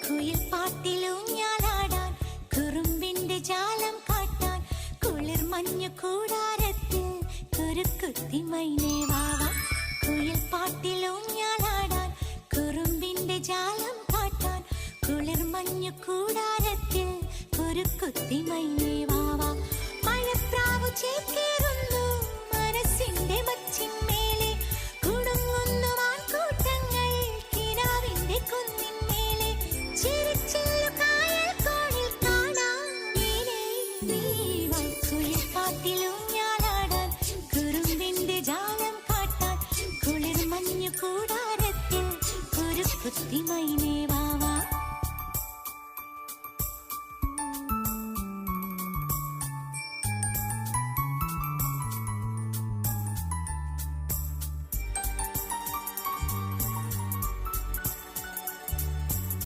കുയിൽ പാട്ടിലൂഞ്ഞാലാടാൻ കുറുമ്പിന്റെ ജാലം കാട്ടാൻ കുളിർ മഞ്ഞു കൂടാരത്തിൽ കുരുക്കുത്തി മൈനേ വാവാ. കുയിൽ പാട്ടിലൂഞ്ഞാലാടാൻ കുറുമ്പിന്റെ ജാലം കാട്ടാൻ കുളിർ മഞ്ഞു കൂടാരത്തിൽ കുരുക്കുത്തി മൈനേ വാവാ. മഴപ്രാവു ചേക്കേ